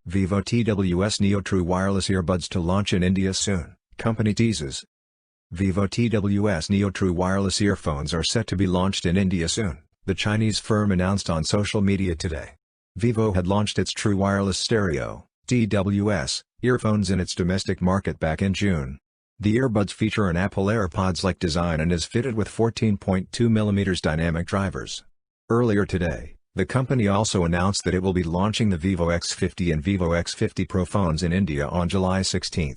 Vivo TWS Neo True Wireless Earbuds to launch in India soon, company teases. Vivo TWS Neo True Wireless earphones are set to be launched in India soon, the Chinese firm announced on social media today. Vivo had launched its True Wireless Stereo (TWS) earphones in its domestic market back in June. The earbuds feature an Apple AirPods-like design and is fitted with 14.2mm dynamic drivers. Earlier today, the company also announced that it will be launching the Vivo X50 and Vivo X50 Pro phones in India on July 16.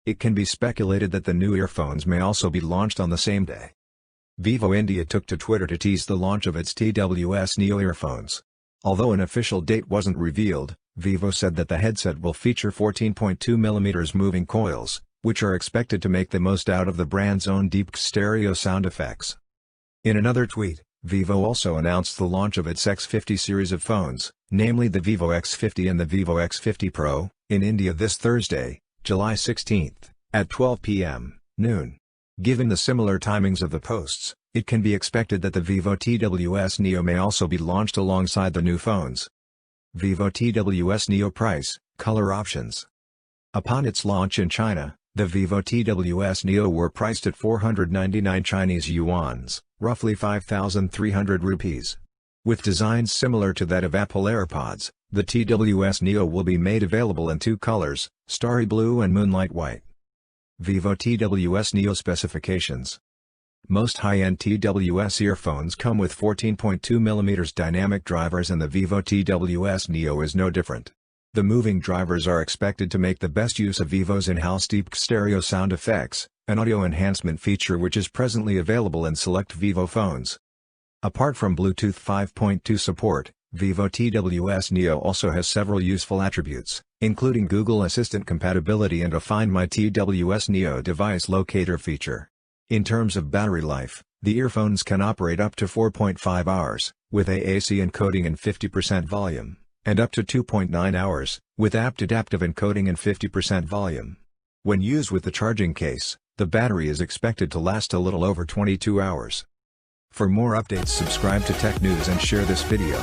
It can be speculated that the new earphones may also be launched on the same day. Vivo India took to Twitter to tease the launch of its TWS Neo earphones. Although an official date wasn't revealed, Vivo said that the headset will feature 14.2mm moving coils, which are expected to make the most out of the brand's own deep stereo sound effects. In another tweet, Vivo also announced the launch of its X50 series of phones, namely the Vivo X50 and the Vivo X50 Pro, in India this Thursday, July 16, at 12 p.m. noon. Given the similar timings of the posts, it can be expected that the Vivo TWS Neo may also be launched alongside the new phones. Vivo TWS Neo price, color options. Upon its launch in China, the Vivo TWS Neo were priced at 499 Chinese yuans, roughly 5,300 rupees. With designs similar to that of Apple AirPods, the TWS Neo will be made available in two colors, Starry Blue and Moonlight White. Vivo TWS Neo specifications. Most high-end TWS earphones come with 14.2mm dynamic drivers and the Vivo TWS Neo is no different. The moving drivers are expected to make the best use of Vivo's in-house deep stereo sound effects, an audio enhancement feature which is presently available in select Vivo phones. Apart from Bluetooth 5.2 support, Vivo TWS Neo also has several useful attributes, including Google Assistant compatibility and a Find My TWS Neo device locator feature. In terms of battery life, the earphones can operate up to 4.5 hours, with AAC encoding and 50% volume, and up to 2.9 hours, with apt-adaptive encoding and 50% volume. When used with the charging case, the battery is expected to last a little over 22 hours. For more updates, subscribe to Tech News and share this video.